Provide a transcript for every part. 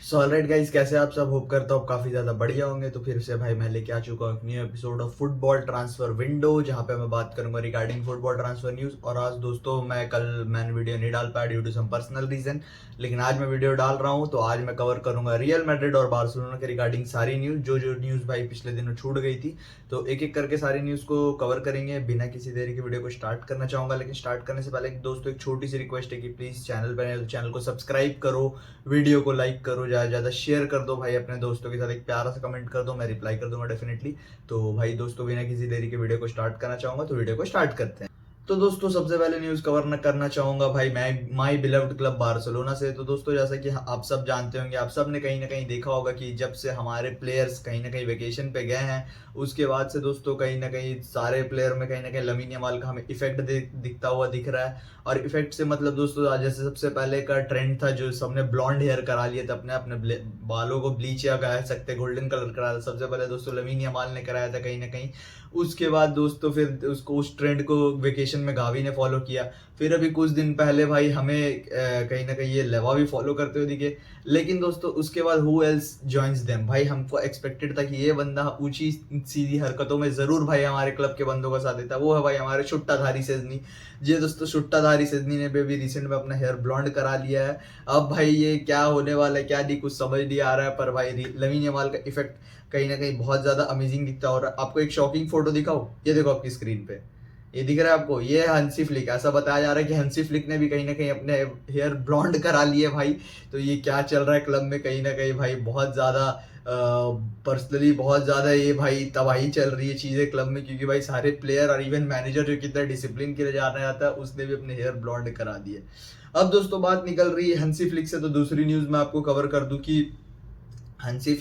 So alright guys, कैसे आप सब? होप करता हूँ काफ़ी ज़्यादा बढ़िया होंगे। तो फिर से भाई मैं लेके आ चुका हूँ एक new episode of football transfer window, जहाँ पे मैं बात करूंगा रिगार्डिंग फुटबॉल ट्रांसफर न्यूज़। और आज दोस्तों मैंने वीडियो नहीं डाल पाया due to some personal reason, लेकिन आज मैं वीडियो डाल रहा हूँ। तो आज मैं कवर करूंगा रियल मैड्रिड और बार्सिलोना के रिगार्डिंग सारी न्यूज़, जो जो न्यूज़ भाई पिछले दिनों छूट गई थी। तो एक एक करके सारी न्यूज़ को कवर करेंगे। बिना किसी देरी की वीडियो को स्टार्ट करना चाहूंगा, लेकिन स्टार्ट करने से पहले दोस्तों एक छोटी सी रिक्वेस्ट है कि प्लीज़ चैनल पर तो चैनल को सब्सक्राइब करो, वीडियो को लाइक करो, ज़्यादा ज़्यादा शेयर कर दो भाई अपने दोस्तों के साथ, एक प्यारा सा कमेंट कर दो, मैं रिप्लाई कर दूंगा डेफिनेटली। तो भाई दोस्तों बिना किसी देरी के वीडियो को स्टार्ट करना चाहूंगा, तो वीडियो को स्टार्ट करते हैं। तो दोस्तों सबसे पहले न्यूज कवर न करना चाहूंगा भाई मैं माई बिलव्ड क्लब बार्सिलोना से। तो दोस्तों जैसा कि आप सब जानते होंगे, आप सब ने कहीं ना कहीं देखा होगा कि जब से हमारे प्लेयर्स कहीं ना कहीं वेकेशन पे गए हैं, उसके बाद से दोस्तों कहीं ना कहीं सारे प्लेयर में कहीं ना कहीं लमीन यमाल का हमें इफेक्ट दिखता हुआ दिख रहा है। और इफेक्ट से मतलब दोस्तों आज जैसे सबसे पहले का ट्रेंड था, जो सबने ब्लॉन्ड हेयर करा लिए थे, अपने अपने बालों को ब्लीच या कह सकते गोल्डन कलर कराया था। सबसे पहले दोस्तों लमीन यमाल ने कराया था कहीं ना कहीं। उसके बाद दोस्तों फिर उसको उस ट्रेंड को वेकेशन में गावी ने फॉलो किया। फिर अभी कुछ दिन पहले भाई हमें कहीं ना कहीं ये लेवा भी फॉलो करते हुए दिखे। लेकिन दोस्तों उसके बाद हु एल्स जॉइंस देम, भाई हमको एक्सपेक्टेड था कि ये बंदा ऊंची सीधी हरकतों में जरूर भाई हमारे क्लब के बंदों का साथ देता। वो है भाई हमारे छुट्टाधारी सेजनी। ये दोस्तों छुट्टाधारी सेजनी ने भी रिसेंट में अपना हेयर ब्लॉन्ड करा लिया है। अब भाई ये क्या होने वाला है क्या नहीं कुछ समझ नहीं आ रहा है, पर भाई लमीन यमाल का इफेक्ट कहीं ना कहीं बहुत ज्यादा अमेजिंग दिखता है। और आपको एक शॉकिंग फोटो दिखाओ, ये देखो आपकी स्क्रीन पे, ये दिख रहा है आपको, ये है हंसी फ्लिक। ऐसा बताया जा रहा है कि हंसी फ्लिक ने भी कहीं ना कहीं अपने हेयर ब्लॉन्ड करा लिए भाई। तो ये क्या चल रहा है क्लब में, कहीं ना कहीं भाई बहुत ज्यादा पर्सनली बहुत ज्यादा ये भाई तबाही चल रही है चीजें क्लब में, क्योंकि भाई सारे प्लेयर और इवन मैनेजर जो कितना डिसिप्लिन के लिए जाना जाता है, उसने भी अपने हेयर ब्लॉन्ड करा दिए। अब दोस्तों बात निकल रही है हंसी फ्लिक से, तो दूसरी न्यूज मैं आपको कवर कर दूं कि हंसी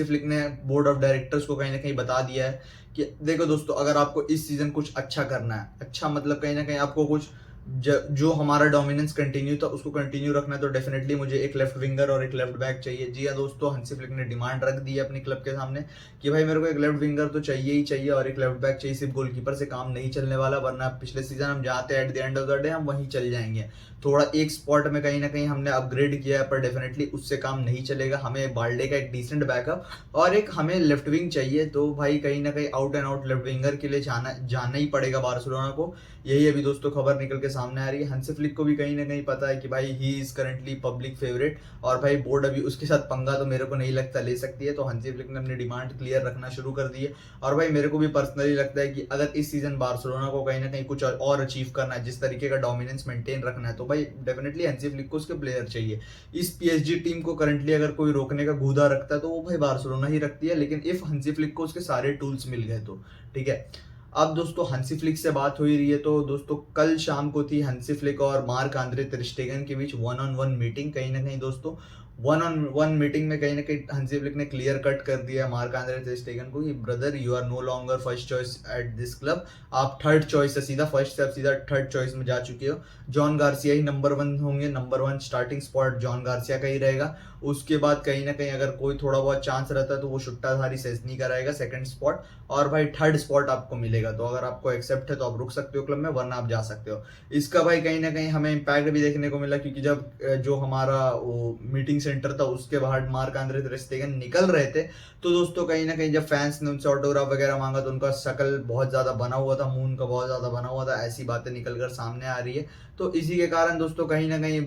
फ्लिक ने बोर्ड ऑफ डायरेक्टर्स को कहीं ना कहीं बता दिया है कि देखो दोस्तों, अगर आपको इस सीजन कुछ अच्छा करना है, अच्छा मतलब कहीं ना कहीं आपको कुछ जो हमारा डोमिनेंस कंटिन्यू था उसको कंटिन्यू रखना है, तो डेफिनेटली मुझे एक लेफ्ट विंगर और एक लेफ्ट बैक चाहिए। जी हाँ दोस्तों, हंसी फ्लिक ने डिमांड रख दी है अपने क्लब के सामने कि भाई मेरे को एक लेफ्ट विंगर तो चाहिए ही चाहिए और एक लेफ्ट बैक चाहिए। सिर्फ गोलकीपर से काम नहीं चलने वाला, वरना पिछले सीजन हम जाते हैं at the end of the day हम वहीं चल जाएंगे। थोड़ा एक स्पॉट में कहीं ना कहीं हमने अपग्रेड किया है, पर डेफिनेटली उससे काम नहीं चलेगा। हमें बाल्डे का एक डिसेंट बैकअप और एक हमें लेफ्ट विंग चाहिए। तो भाई कहीं ना कहीं out and out left winger के लिए जाना ही पड़ेगा बार्सिलोना को। यही अभी दोस्तों खबर निकल के सामने आ रही है। हंसी फ्लिक को भी कहीं ना कहीं पता है कि भाई he is currently public favourite, और भाई बोर्ड अभी उसके साथ पंगा तो मेरे को नहीं लगता ले सकती है। तो हंसी फ्लिक ने अपनी डिमांड क्लियर रखना शुरू कर दी है। और भाई मेरे को भी पर्सनली लगता है कि अगर इस सीजन बार्सिलोना को कहीं ना कहीं कुछ और अचीव करना है, जिस तरीके का डोमिनेंस मेंटेन रखना है, तो भाई डेफिनेटली हंसी फ्लिक को उसके प्लेयर चाहिए। इस पीएसजी टीम को करंटली अगर कोई रोकने का गूदा रखता है तो वो भाई बार्सिलोना ही रखती है, लेकिन इफ हंसी फ्लिक को उसके सारे टूल्स मिल गए तो ठीक है। अब दोस्तों हंसी फ्लिक से बात हो ही रही है, तो दोस्तों कल शाम को थी हंसी फ्लिक और मार्क आंद्रे ter स्टेगन के बीच वन ऑन वन मीटिंग। कहीं ना कहीं दोस्तों वन ऑन वन मीटिंग में कहीं ना कहीं हंसी फ्लिक ने क्लियर कट कर दिया मार्क आंद्रे ter स्टेगन को कि brother you are no longer first choice at this club, आप थर्ड चॉइस से सीधा फर्स्ट से आप सीधा थर्ड चॉइस में जा चुके हो। जॉन गार्सिया ही नंबर वन होंगे, number one starting spot John Garcia का ही रहेगा। उसके बाद कहीं ना कहीं अगर कोई थोड़ा बहुत चांस रहता है तो वो शुट्टाधारी सेजनी का रहेगा सेकंड स्पॉट, और भाई थर्ड स्पॉट आपको मिलेगा। तो अगर आपको एक्सेप्ट है तो आप रुक सकते हो क्लब में, वरना आप जा सकते हो। इसका भाई कहीं ना कहीं हमें इम्पैक्ट भी देखने को मिला, क्योंकि जब जो हमारा वो मीटिंग सेंटर था उसके बाहर मार्क आंद्रे ter स्टेगन निकल रहे थे, तो दोस्तों कहीं ना कहीं जब फैंस ने उनसे ऑटोग्राफ वगैरह मांगा तो उनका शकल बहुत ज्यादा बना हुआ था, मुंह उनका बहुत ज्यादा बना हुआ था, ऐसी बातें निकल कर सामने आ रही है। तो इसी के कारण दोस्तों कहीं ना कहीं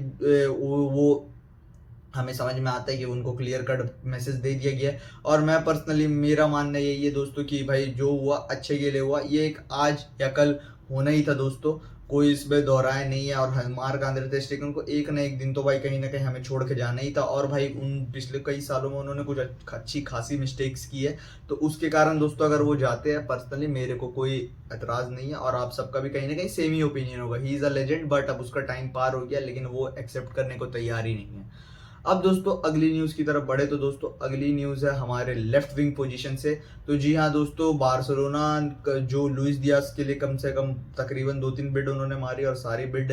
वो हमें समझ में आता है कि उनको क्लियर कट मैसेज दे दिया गया है। और मैं पर्सनली मेरा मानना यही है दोस्तों कि भाई जो हुआ अच्छे के लिए हुआ, ये एक आज या कल होना ही था दोस्तों, कोई इसमें दोहराए नहीं है। और मार्क आंद्रे ter स्टेगन को एक ना एक दिन तो भाई कहीं ना कहीं हमें छोड़ के जाना ही था। और भाई उन पिछले कई सालों में उन्होंने कुछ अच्छी खासी मिस्टेक्स की है, तो उसके कारण दोस्तों अगर वो जाते हैं, पर्सनली मेरे को कोई एतराज नहीं है। और आप सबका भी कहीं ना कहीं सेम ही ओपिनियन होगा, ही इज अ लेजेंड, बट अब उसका टाइम पार हो गया, लेकिन वो एक्सेप्ट करने को तैयार ही नहीं है। अब दोस्तों अगली न्यूज की तरफ बढ़े, तो दोस्तों अगली न्यूज है हमारे लेफ्ट विंग पोजीशन से। तो जी हाँ दोस्तों, बार्सिलोना जो लुइस डियाज के लिए कम से कम तकरीबन 2-3 बिड उन्होंने मारी और सारी बिड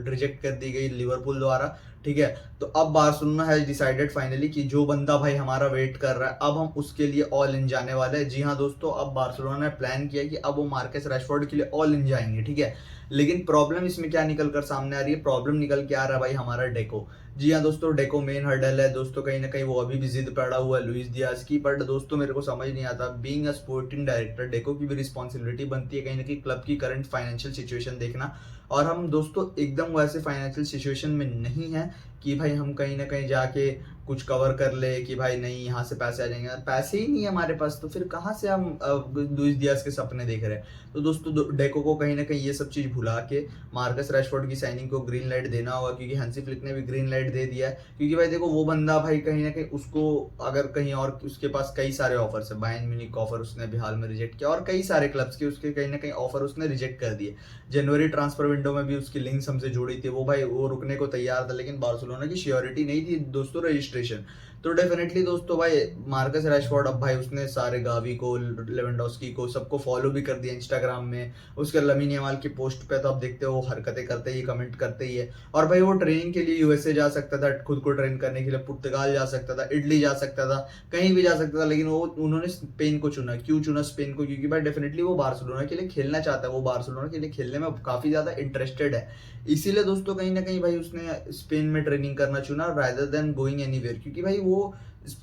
रिजेक्ट कर दी गई लिवरपूल द्वारा, ठीक है। तो अब बार्सिलोना हैज डिसाइडेड फाइनली कि जो बंदा भाई हमारा वेट कर रहा है, अब हम उसके लिए ऑल इन जाने वाले हैं। जी हाँ दोस्तों, अब बार्सिलोना ने प्लान किया कि अब वो मार्कस रैशफोर्ड के लिए ऑल इन जाएंगे, ठीक है। लेकिन प्रॉब्लम इसमें क्या निकल कर सामने आ रही है, प्रॉब्लम निकल के आ रहा है भाई हमारा डेको। जी हाँ दोस्तों, डेको मेन हर्डल है दोस्तों, कहीं ना कहीं वो अभी भी जिद पड़ा हुआ है लुइस डियाज की। बट दोस्तों मेरे को समझ नहीं आता, being a sporting director deco की भी रिस्पॉन्सिबिलिटी बनती है कहीं ना कहीं क्लब की करंट फाइनेंशियल सिचुएशन देखना। और हम दोस्तों एकदम वैसे फाइनेंशियल सिचुएशन में नहीं है कि भाई हम कहीं ना कहीं जाके कुछ कवर कर ले कि भाई नहीं यहाँ से पैसे आ जाएंगे, पैसे ही नहीं है हमारे पास, तो फिर कहाँ से हम लुइस डियाज के सपने देख रहे हैं। तो दोस्तों डेको को कहीं ना कहीं ये सब चीज भुला के मार्कस रैशफोर्ड की साइनिंग को ग्रीन लाइट देना होगा, क्योंकि हंसी फ्लिक ने भी ग्रीन लाइट दे दिया है। क्योंकि भाई देखो वो बंदा भाई कहीं ना कहीं उसको अगर कहीं और उसके पास कई सारे ऑफर्स है, बायर्न म्यूनिख का ऑफर उसने अभी हाल में रिजेक्ट किया और कई सारे क्लब्स के उसके कहीं ना कहीं ऑफर उसने रिजेक्ट कर दिए। जनवरी ट्रांसफर विंडो में भी उसकी लिंक्स हमसे जुड़ी थी, वो भाई वो रुकने को तैयार था, लेकिन बार्सिलोना की श्योरिटी नहीं थी दोस्तों रजिस्ट्रेशन। तो डेफिनेटली दोस्तों भाई मार्कस रैशफोर्ड अब भाई उसने सारे गावी को, लेवेंडोस्की को, सबको फॉलो भी कर दिया इंस्टाग्राम में। उसके लमीन यमाल की पोस्ट पे तो आप देखते हो हरकतें करते ही, कमेंट करते ही है। और भाई वो ट्रेनिंग के लिए यूएसए जा सकता था, खुद को ट्रेन करने के लिए पुर्तगाल जा सकता था, इटली जा सकता था, कहीं भी जा सकता था, लेकिन वो उन्होंने स्पेन को चुना। क्यों चुना स्पेन को? क्योंकि भाई डेफिनेटली वो बार्सिलोना के लिए खेलना चाहता है, वो बार्सिलोना के लिए खेलने में काफी ज्यादा इंटरेस्टेड है। इसीलिए दोस्तों कहीं ना कहीं भाई उसने स्पेन में ट्रेनिंग करना चुना रादर देन गोइंग एनीवेयर। क्योंकि भाई वो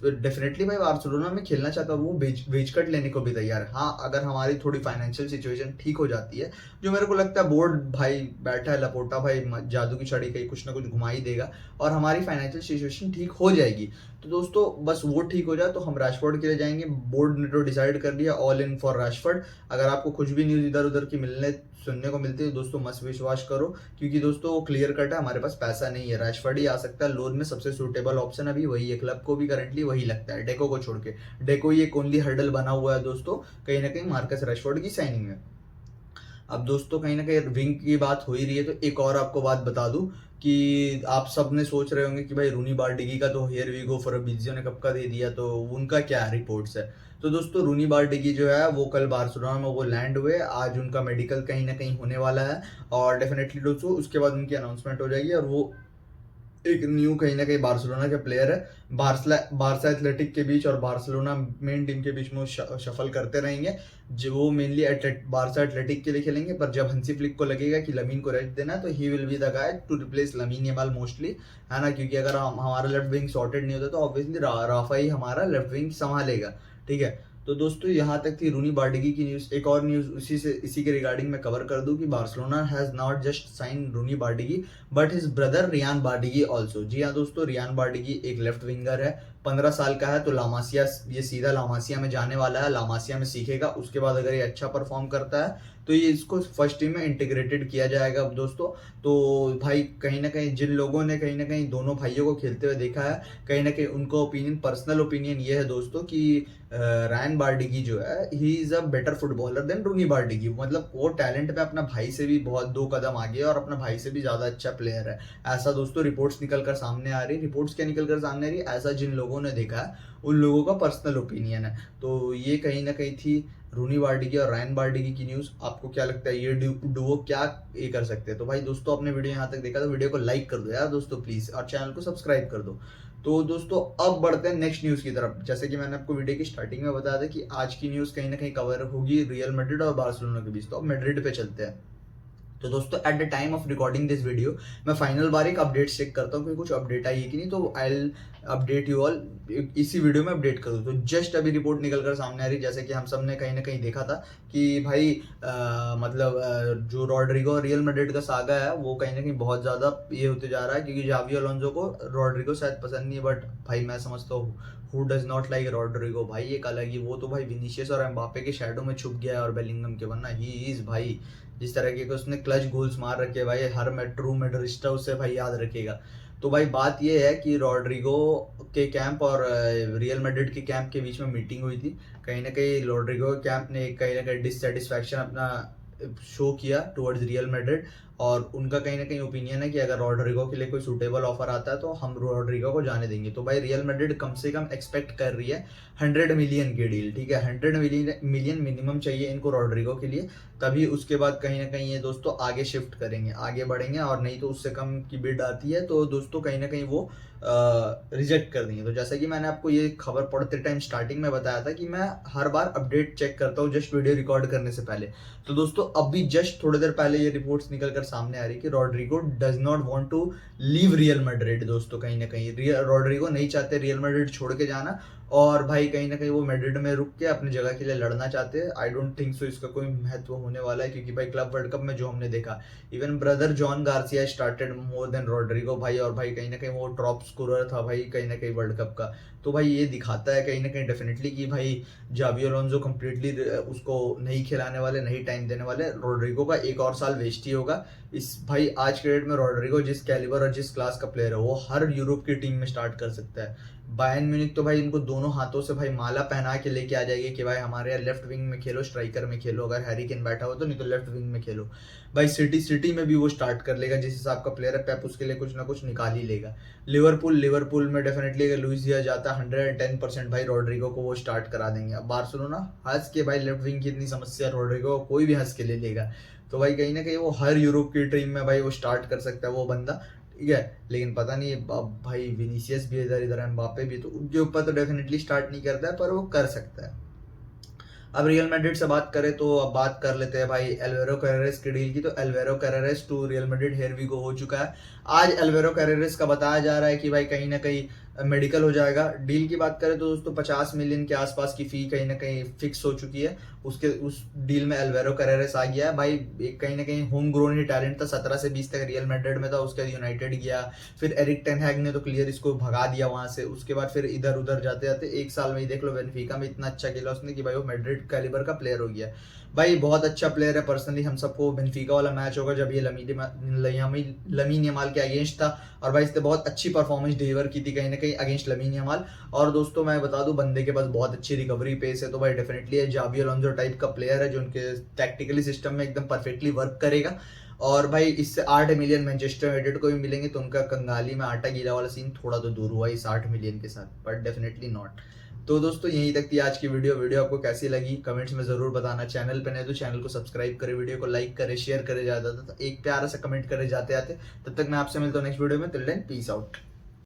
डेफिनेटली भाई बार्सिलोना में खेलना चाहता है, वो वेज कट लेने को भी तैयार है। हाँ, अगर हमारी थोड़ी फाइनेंशियल सिचुएशन ठीक हो जाती है, जो मेरे को लगता है बोर्ड भाई बैठा है लपोटा भाई जादू की छड़ी कहीं कुछ ना कुछ घुमा ही देगा और हमारी फाइनेंशियल सिचुएशन ठीक हो जाएगी। तो दोस्तों बस वो ठीक हो जाए तो हम रैशफोर्ड के लिए जाएंगे। बोर्ड ने तो डिसाइड कर लिया, ऑल इन फॉर रैशफोर्ड। अगर आपको कुछ भी न्यूज इधर उधर की मिलने सुनने को मिलती है दोस्तों मत विश्वास करो, क्योंकि दोस्तों वो क्लियर कट है, हमारे पास पैसा नहीं है। रैशफोर्ड ही आ सकता है, लोन में सबसे सूटेबल ऑप्शन अभी वही है, क्लब को भी करंटली वही लगता है डेको को छोड़ के। डेको ही एक ओनली हर्डल बना हुआ है दोस्तों कहीं ना कहीं मार्कस रैशफोर्ड की साइनिंग में। अब दोस्तों कहीं ना कहीं विंग की बात हो ही रही है, तो एक और आपको बात बता दूं कि आप सब ने सोच रहे होंगे कि भाई रूनी बार्डिगी का तो हियर वी गो फॉर ने कब का दे दिया, तो उनका क्या रिपोर्ट्स है। तो दोस्तों रूनी बार्डिगी जो है वो कल बार्सिलोना में वो लैंड हुए, आज उनका मेडिकल कहीं ना कहीं होने वाला है और डेफिनेटली दोस्तों उसके बाद उनकी अनाउंसमेंट हो जाएगी। और वो एक न्यू कहीं ना कहीं बार्सिलोना के प्लेयर है, बारसा एथलेटिक के बीच और बार्सिलोना मेन टीम के बीच में शफल करते रहेंगे। जो वो मेनली बारसा एथलेटिक के लिए खेलेंगे, पर जब हंसी फ्लिक को लगेगा कि लमीन को रेस्ट देना है तो he will be the guy to replace Lamine Yamal mostly, है ना। क्योंकि अगर हमारा लेफ्ट विंग सॉर्टेड नहीं होता तो ऑब्वियसली राफा ही हमारा लेफ्ट विंग संभालेगा, ठीक है। तो दोस्तों यहाँ तक थी रूनी बार्डिगी की न्यूज। एक और न्यूज इसी के रिगार्डिंग मैं कवर कर दूं कि Barcelona has not just sign Rooney Bardghji but his brother Ryan Bardghji also. जी हाँ दोस्तों, रियान बार्डिगी एक लेफ्ट विंगर है, 15 साल का है, तो लामासिया ये सीधा लामासिया में जाने वाला है, लामासिया में सीखेगा। उसके बाद अगर ये अच्छा परफॉर्म करता है तो ये इसको फर्स्ट टीम में इंटीग्रेटेड किया जाएगा। अब दोस्तों तो भाई कहीं ना कहीं जिन लोगों ने कहीं ना कहीं दोनों भाइयों को खेलते हुए देखा है, कहीं ना कहीं उनका ओपिनियन, पर्सनल ओपिनियन ये है दोस्तों कि रायन बार्डिगी जो है ही is a better footballer than Rooney Bardghji. मतलब वो टैलेंट में अपना भाई से भी बहुत 2 कदम आगे है और अपना भाई से भी ज्यादा अच्छा प्लेयर है। ऐसा दोस्तों रिपोर्ट्स निकल कर सामने आ रही, रिपोर्ट्स क्या निकल कर सामने आ रही, ऐसा जिन लोगों ने देखा है उन लोगों का पर्सनल ओपिनियन है। तो ये कहीं ना कहीं थी रूनी बार्डिगी और रायन बार्डिगी की न्यूज। आपको क्या लगता है ये डुओ क्या ये कर सकते हैं? तो भाई दोस्तों आपने वीडियो यहाँ तक देखा तो वीडियो को लाइक कर दो यार दोस्तों प्लीज, और चैनल को सब्सक्राइब कर दो। तो दोस्तों अब बढ़ते हैं नेक्स्ट न्यूज की तरफ। जैसे कि मैंने आपको वीडियो की स्टार्टिंग में बताया था कि आज की न्यूज कहीं ना कहीं कवर होगी रियल मैड्रिड और बार्सिलोना के बीच, तो अब मैड्रिड पे चलते हैं। तो दोस्तों at the time of recording this video मैं फाइनल बार एक अपडेट चेक करता हूँ कि कुछ अपडेट आई है कि नहीं, तो I will update you all इसी वीडियो में अपडेट कर दूँ। तो जस्ट अभी रिपोर्ट निकल कर सामने आ रही, जैसे कि हम सब ने कहीं ना कहीं देखा था कि भाई जो रॉड्रिगो रियल मैड्रिड का सागा है वो कहीं ना कहीं बहुत ज़्यादा ये होते जा रहा है, क्योंकि जावी अलोंसो को रॉड्रिगो शायद पसंद नहीं है, बट भाई मैं समझता हूँ who does not like Rodrigo. भाई एक अलग ही, वो तो भाई विनीशियस और एम्बापे के शैडो में छुप गया है और बेलिंगम के, वरना ही इज भाई जिस तरह के उसने क्लच गोल्स मार रखे भाई, हर ट्रू मेडलिस्ट उसे भाई याद रखेगा। तो भाई बात ये है कि रॉड्रिगो के कैंप और रियल मैड्रिड के कैंप के बीच में मीटिंग हुई थी। कहीं ना कहीं रॉड्रिगो कैंप ने कहीं ना कहीं डिससेटिस्फैक्शन अपना शो किया टुवर्ड्स रियल मैड्रिड, और उनका कहीं ना कहीं ओपिनियन है कि अगर रॉड्रिगो के लिए कोई सूटेबल ऑफर आता है तो हम रॉड्रिगो को जाने देंगे। तो भाई रियल मैड्रिड कम से कम एक्सपेक्ट कर रही है 100 मिलियन की डील, ठीक है। 100 मिलियन मिनिमम चाहिए इनको रॉड्रिगो के लिए, तभी उसके बाद कहीं ना कहीं ये दोस्तों आगे शिफ्ट करेंगे, आगे बढ़ेंगे। और नहीं तो उससे कम की बिड आती है तो दोस्तों कहीं ना कहीं वो रिजेक्ट कर देंगे। तो जैसा कि मैंने आपको ये खबर पढ़ते टाइम स्टार्टिंग में बताया था कि मैं हर बार अपडेट चेक करता हूँ जस्ट वीडियो रिकॉर्ड करने से पहले। तो दोस्तों अभी जस्ट थोड़ी देर पहले ये रिपोर्ट्स निकल कर सामने आ रही है कि Rodrigo does not want to leave Real Madrid. दोस्तों कहीं ना कहीं रॉड्रिगो नहीं चाहते रियल मैड्रिड छोड़ के जाना, और भाई कहीं ना कहीं वो मैड्रिड में रुक के अपनी जगह के लिए लड़ना चाहते हैं। आई डोंट थिंक सो इसका कोई महत्व होने वाला है, क्योंकि भाई क्लब वर्ल्ड कप में जो हमने देखा, even brother Joan Garcia started more than Rodrigo भाई, और भाई कहीं ना कहीं वो टॉप स्कोरर था भाई कहीं ना कहीं वर्ल्ड कप का। तो भाई ये दिखाता है कहीं ना कहीं डेफिनेटली कि भाई जावी अलोंसो कंप्लीटली उसको नहीं खिलाने वाले, नहीं टाइम देने वाले। रॉड्रिगो का एक और साल वेस्ट ही होगा। इस भाई आज के डेट में रॉड्रिगो जिस कैलिबर और जिस क्लास का प्लेयर है वो हर यूरोप की टीम में स्टार्ट कर सकता है। बायर्न म्यूनिख तो भाई इनको दोनों हाथों से भाई माला पहना के लेके आ जाएगी कि भाई हमारे यहाँ लेफ्ट विंग में खेलो, स्ट्राइकर में खेलो, अगर हैरी केन बैठा हो तो, नहीं तो लेफ्ट विंग में खेलो। भाई सिटी में भी वो स्टार्ट कर लेगा, जिस हिसाब का प्लेयर है पेप उसके लिए कुछ ना कुछ निकाल ही लेगा। लिवरपूल में डेफिनेटली अगर लुइस दियाज जाता है 110% भाई रॉड्रिगो को वो स्टार्ट करा देंगे। अब बार्सिलोना हंस के भाई लेफ्ट विंग की इतनी समस्या, रॉड्रिगो कोई भी हंस के ले लेगा। तो भाई कहीं ना कहीं वो हर यूरोप की टीम में भाई वो स्टार्ट कर सकता है वो बंदा, ठीक है। लेकिन पता नहीं अब भाई विनीसियस भी इधर एम्बापे भी, तो उनके ऊपर तो डेफिनेटली स्टार्ट नहीं करता है, पर वो कर सकता है। अब रियल मैड्रिड से बात करें तो अब बात कर लेते हैं भाई एल्वेरो कैरेरेस की डील की। तो Alvaro Carreras to Real Madrid here we go हो चुका है। आज एल्वेरो कैरेरेस का बताया जा रहा है कि भाई कहीं ना कहीं मेडिकल हो जाएगा। डील की बात करें तो दोस्तों 50 मिलियन के आसपास की फी कहीं ना कहीं फिक्स हो चुकी है। उस डील में एल्वेरो कैरेरेस आ गया है भाई। एक कहीं ना कहीं होम ग्रोन ही टैलेंट था, 17 से 20 तक रियल मैड्रिड में था, उसके बाद यूनाइटेड गया, फिर एरिक टेन हैग ने तो क्लियर इसको भगा दिया वहां से। उसके बाद फिर इधर उधर जाते जाते एक साल में ही देख लो बेनफिका में इतना अच्छा खेला उसने कि भाई वो मैड्रिड कैलिबर का प्लेयर हो गया। भाई बहुत अच्छा प्लेयर है। पर्सनली हम सबको बेनफिका वाला मैच होगा जब ये लमीन यमाल के अगेंस्ट था, और भाई इसने बहुत अच्छी परफॉर्मेंस डिलीवर की थी कहीं ना कहीं अगेंस्ट लमीन यमाल। और दोस्तों मैं बता दूं बंदे के पास बहुत अच्छी रिकवरी पेस है, तो भाई डेफिनेटली ये जावी अलोंसो टाइप का प्लेयर है जो उनके टैक्टिकली सिस्टम में एकदम परफेक्टली वर्क करेगा। और भाई इससे 8 मिलियन मैनचेस्टर यूनाइटेड को भी मिलेंगे, तो उनका कंगाली में आटा गीला वाला सीन थोड़ा तो दूर हुआ इस 8 मिलियन के साथ, बट डेफिनेटली नॉट। तो दोस्तों यहीं तक थी आज की वीडियो आपको कैसी लगी कमेंट्स में जरूर बताना। चैनल पे नहीं तो चैनल को सब्सक्राइब करें, वीडियो को लाइक करें, शेयर करें, ज्यादा एक प्यारा सा कमेंट करे जाते आते। तब तक मैं आपसे मिलता हूँ नेक्स्ट वीडियो में। Till then peace out.